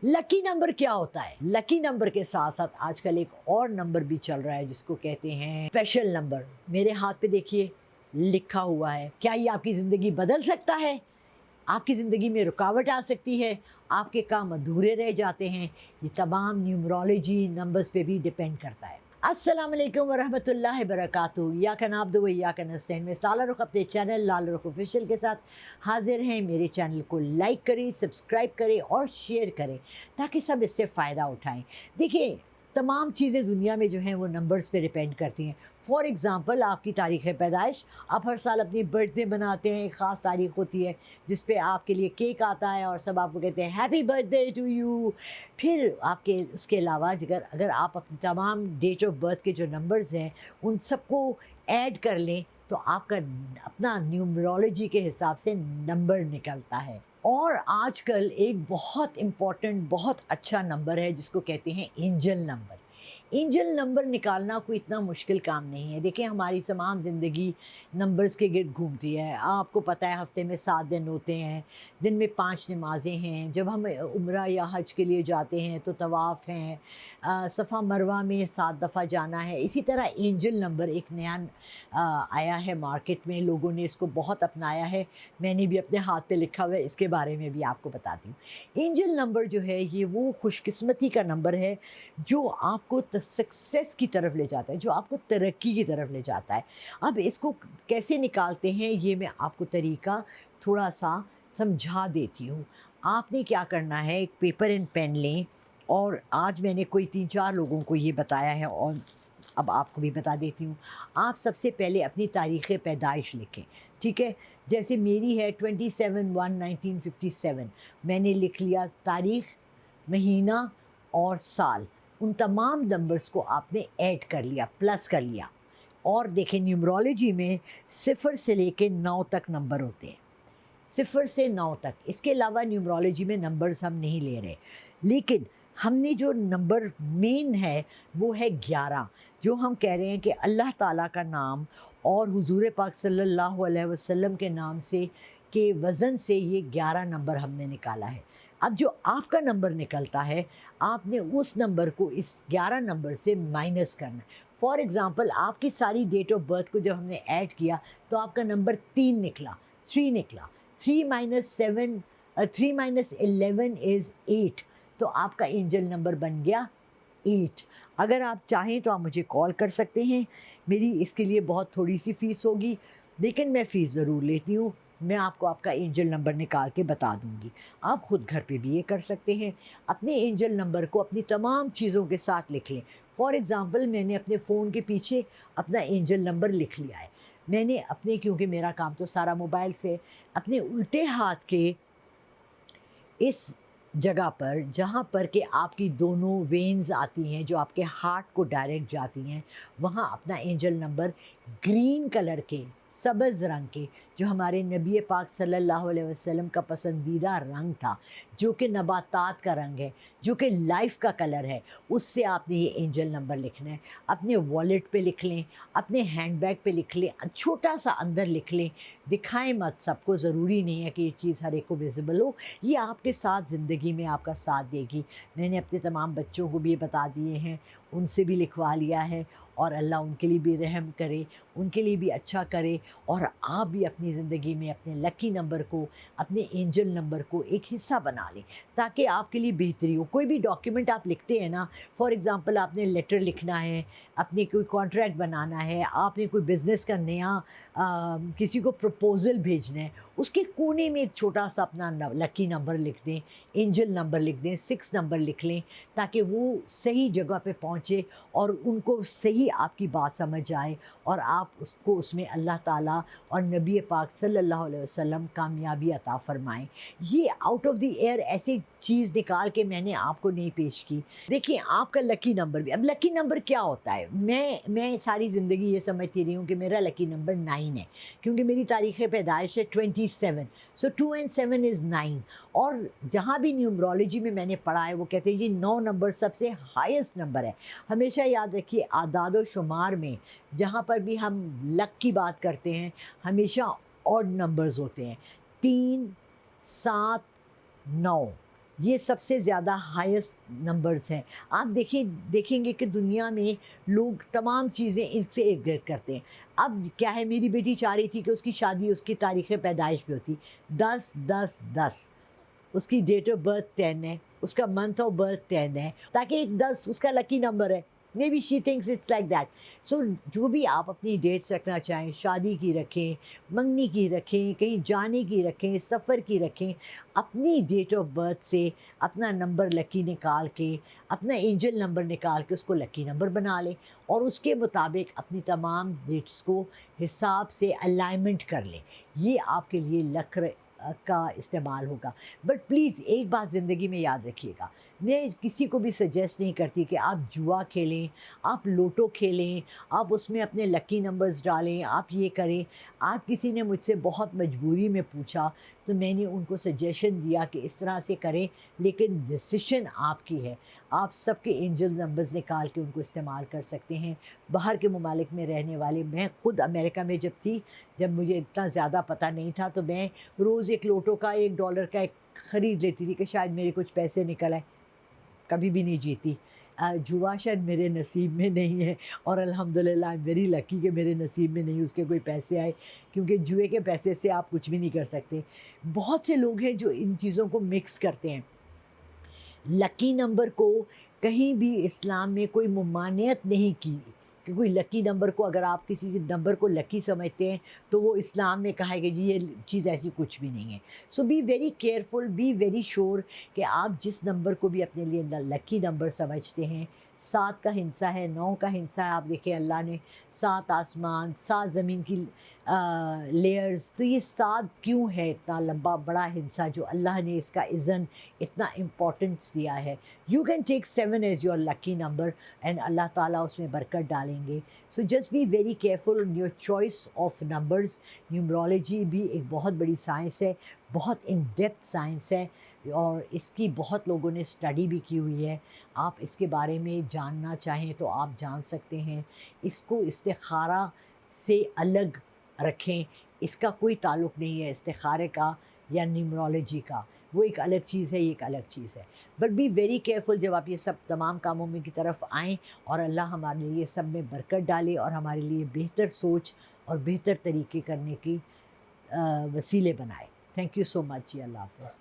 Lucky number क्या होता है? लकी नंबर के साथ साथ आजकल एक और नंबर भी चल रहा है जिसको कहते हैं स्पेशल नंबर। मेरे हाथ पे देखिए लिखा हुआ है। क्या ये आपकी ज़िंदगी बदल सकता है? आपकी ज़िंदगी में रुकावट आ सकती है, आपके काम अधूरे रह जाते हैं। ये तमाम न्यूमरोलॉजी नंबर्स पे भी डिपेंड करता है। अस्सलाम वालेकुम वरहमतुल्लाहि वबरकातुहू। इय्याका नअब्दु व इय्याका नस्तईन में लाला रुख अपने चैनल लाला रुख ऑफिशियल के साथ हाजिर हैं। मेरे चैनल को लाइक करें, सब्सक्राइब करें और शेयर करें ताकि सब इससे फ़ायदा उठाएं। देखिए, तमाम चीज़ें दुनिया में जो हैं वो नंबर्स पे डिपेंड करती हैं। फॉर एग्ज़ाम्पल, आपकी तारीख़ पैदाइश, आप हर साल अपनी बर्थडे मनाते हैं, एक ख़ास तारीख़ होती है जिस पे आपके लिए केक आता है और सब आपको कहते हैं हैप्पी बर्थडे टू यू। फिर आपके उसके अलावा अगर आप अपनी तमाम डेट ऑफ बर्थ के जो नंबर्स हैं उन सबको ऐड कर लें तो आपका अपना न्यूमरोलॉजी के हिसाब से नंबर निकलता है। और आजकल एक बहुत इम्पॉर्टेंट, बहुत अच्छा नंबर है जिसको कहते हैं एंजल नंबर। एंजल नंबर निकालना कोई इतना मुश्किल काम नहीं है। देखिए, हमारी तमाम ज़िंदगी नंबर्स के गिर्द घूमती है। आपको पता है हफ़्ते में 7 दिन होते हैं, दिन में 5 नमाज़ें हैं। जब हम उम्रा या हज के लिए जाते हैं तो तवाफ़ हैं, सफ़ा मरवा में 7 दफ़ा जाना है। इसी तरह एंजल नंबर एक नया आया है मार्केट में, लोगों ने इसको बहुत अपनाया है। मैंने भी अपने हाथ पे लिखा हुआ है, इसके बारे में भी आपको बताती हूँ। एंजल नंबर जो है ये वो खुशकिस्मती का नंबर है जो आपको सक्सेस की तरफ ले जाता है, जो आपको तरक्की की तरफ ले जाता है। अब इसको कैसे निकालते हैं ये मैं आपको तरीका थोड़ा सा समझा देती हूँ। आपने क्या करना है, एक पेपर एंड पेन लें और आज मैंने कोई 3-4 लोगों को ये बताया है और अब आपको भी बता देती हूँ। आप सबसे पहले अपनी तारीख़ पैदाइश लिखें, ठीक है? जैसे मेरी है 27/1/1957, मैंने लिख लिया तारीख़, महीना और साल। उन तमाम नंबर्स को आपने ऐड कर लिया, प्लस कर लिया। और देखें, न्यूमरोलॉजी में 0 से लेके 9 तक नंबर होते हैं, 0 से 9 तक। इसके अलावा न्यूमरोलॉजी में नंबर्स हम नहीं ले रहे, लेकिन हमने जो नंबर मेन है वो है 11, जो हम कह रहे हैं कि अल्लाह ताला का नाम और हुजूर पाक सल्लल्लाहु अलैहि वसल्लम के नाम से के वज़न से ये 11 नंबर हमने निकाला है। अब जो आपका नंबर निकलता है, आपने उस नंबर को इस 11 नंबर से माइनस करना है। फॉर एग्ज़ाम्पल, आपकी सारी डेट ऑफ बर्थ को जब हमने ऐड किया तो आपका नंबर 3 निकला, 3 निकला। 3 - 11 इज़ 8, तो आपका एंजल नंबर बन गया 8। अगर आप चाहें तो आप मुझे कॉल कर सकते हैं। मेरी इसके लिए बहुत थोड़ी सी फ़ीस होगी, लेकिन मैं फ़ीस ज़रूर लेती हूँ। मैं आपको आपका एंजल नंबर निकाल के बता दूँगी। आप ख़ुद घर पे भी ये कर सकते हैं। अपने एंजल नंबर को अपनी तमाम चीज़ों के साथ लिख लें। फॉर एग्ज़ाम्पल, मैंने अपने फ़ोन के पीछे अपना एंजल नंबर लिख लिया है। मैंने अपने, क्योंकि मेरा काम तो सारा मोबाइल से, अपने उल्टे हाथ के इस जगह पर जहाँ पर कि आपकी दोनों वेन्स आती हैं जो आपके हार्ट को डायरेक्ट जाती हैं, वहाँ अपना एंजल नंबर ग्रीन कलर के, सब्ज़ रंग के, जो हमारे नबी पाक सल्लल्लाहु अलैहि वसल्लम का पसंदीदा रंग था, जो कि नबातात का रंग है, जो कि लाइफ का कलर है, उससे आपने ये एंजल नंबर लिखना है। अपने वॉलेट पे लिख लें, अपने हैंडबैग पे लिख लें, छोटा सा अंदर लिख लें, दिखाएं मत सबको। ज़रूरी नहीं है कि ये चीज़ हर एक को विजिबल हो, ये आपके साथ ज़िंदगी में आपका साथ देगी। मैंने अपने तमाम बच्चों को भी ये बता दिए हैं, उनसे भी लिखवा लिया है, और अल्लाह उनके लिए भी रहम करे, उनके लिए भी अच्छा करे। और आप भी अपनी ज़िंदगी में अपने लकी नंबर को, अपने एंजल नंबर को एक हिस्सा बना लें ताकि आपके लिए बेहतरी हो। कोई भी डॉक्यूमेंट आप लिखते हैं ना, फॉर एग्ज़ाम्पल आपने लेटर लिखना है, अपने कोई कॉन्ट्रैक्ट बनाना है, आपने कोई बिज़नेस का नया किसी को प्रपोज़ल भेजना है, उसके कोने में एक छोटा सा अपना लकी नंबर लिख दें, एंजल नंबर लिख दें, 6 नंबर लिख लें, ताकि वो सही जगह पे पहुँचे और उनको सही आपकी बात समझ आए और आप उसको उसमें अल्लाह ताला और नबी पाक सल्लल्लाहु अलैहि वसल्लम कामयाबी अता फ़रमाएँ। ये आउट ऑफ द एयर ऐसी चीज़ निकाल के मैंने आपको नहीं पेश की। देखिए, आपका लकी नंबर भी, अब लकी नंबर क्या होता है? मैं सारी ज़िंदगी ये समझती रही हूँ कि मेरा लकी नंबर 9 है, क्योंकि मेरी तारीख़ पैदाइश है 27, सो 2 and 7 इज़ 9। और जहाँ भी न्यूमरोलॉजी में मैंने पढ़ा है वो कहते हैं जी 9 नंबर सबसे हाईएस्ट नंबर है। हमेशा याद रखिए, आदाद शुमार में जहाँ पर भी हम लक की बात करते हैं हमेशा ऑड नंबर्स होते हैं, 3, 7, 9। یہ سب سے زیادہ ہائیسٹ نمبرز ہیں. آپ دیکھیں گے کہ دنیا میں لوگ تمام چیزیں ان سے ارد کرتے ہیں. اب کیا ہے، میری بیٹی چاہ رہی تھی کہ اس کی شادی اس کی تاریخ پیدائش بھی ہوتی 10 10 10. اس کی ڈیٹ آف برتھ 10 ہے، اس کا منتھ آف برتھ 10 ہے، تاکہ ایک 10 اس کا لکی نمبر ہے. May be she thinks it's like that. So جو بھی آپ اپنی ڈیٹس رکھنا چاہیں، شادی کی رکھیں، منگنی کی رکھیں، کہیں جانے کی رکھیں، سفر کی رکھیں، اپنی ڈیٹ آف برتھ سے اپنا نمبر لکی نکال کے، اپنا اینجل نمبر نکال کے اس کو لکی نمبر بنا لیں، اور اس کے مطابق اپنی تمام ڈیٹس کو حساب سے الائنمنٹ کر لیں. یہ آپ کے لیے لک کا استعمال ہوگا. بٹ پلیز ایک بات زندگی میں یاد رکھیے گا، میں کسی کو بھی سجیسٹ نہیں کرتی کہ آپ جوا کھیلیں، آپ لوٹو کھیلیں، آپ اس میں اپنے لکی نمبرز ڈالیں، آپ یہ کریں. آج کسی نے مجھ سے بہت مجبوری میں پوچھا تو میں نے ان کو سجیشن دیا کہ اس طرح سے کریں، لیکن ڈیسیشن آپ کی ہے. آپ سب کے اینجل نمبرز نکال کے ان کو استعمال کر سکتے ہیں. باہر کے ممالک میں رہنے والے، میں خود امریکہ میں جب تھی، جب مجھے اتنا زیادہ پتہ نہیں تھا، تو میں روز ایک لوٹو کا $1 کا ایک خرید لیتی تھی کہ شاید میرے کچھ پیسے نکل آئے. کبھی بھی نہیں جیتی. جوا شاید میرے نصیب میں نہیں ہے، اور الحمدللہ آئی ایم ویری لکی کہ میرے نصیب میں نہیں اس کے کوئی پیسے آئے، کیونکہ جوئے کے پیسے سے آپ کچھ بھی نہیں کر سکتے. بہت سے لوگ ہیں جو ان چیزوں کو مکس کرتے ہیں. لکی نمبر کو کہیں بھی اسلام میں کوئی ممانعت نہیں کی کہ کوئی لکی نمبر کو، اگر آپ کسی نمبر کو لکی سمجھتے ہیں تو وہ اسلام میں کہا ہے کہ جی یہ چیز ایسی کچھ بھی نہیں ہے. So be very careful, be very sure کہ آپ جس نمبر کو بھی اپنے لیے لکی نمبر سمجھتے ہیں. 7 کا ہندسہ ہے، 9 کا ہندسہ ہے. آپ دیکھیں اللہ نے 7 آسمان، 7 زمین کی لیئرز، تو یہ 7 کیوں ہے اتنا لمبا بڑا ہندسہ جو اللہ نے اس کا اذن اتنا امپورٹنس دیا ہے. You can take 7 as your lucky number and اللہ تعالیٰ اس میں برکت ڈالیں گے. So just be very careful in your choice of numbers. Numerology بھی ایک بہت بڑی سائنس ہے، بہت ان ڈیپتھ سائنس ہے، اور اس کی بہت لوگوں نے اسٹڈی بھی کی ہوئی ہے. آپ اس کے بارے میں جاننا چاہیں تو آپ جان سکتے ہیں. اس کو استخارہ سے الگ رکھیں، اس کا کوئی تعلق نہیں ہے استخارے کا یا نیومرولوجی کا. وہ ایک الگ چیز ہے، یہ ایک الگ چیز ہے. بٹ بی ویری کیئرفل جب آپ یہ سب تمام کاموں میں کی طرف آئیں، اور اللہ ہمارے لیے سب میں برکت ڈالے اور ہمارے لیے بہتر سوچ اور بہتر طریقے کرنے کی وسیلے بنائے. تھینک یو سو مچ جی. اللہ حافظ.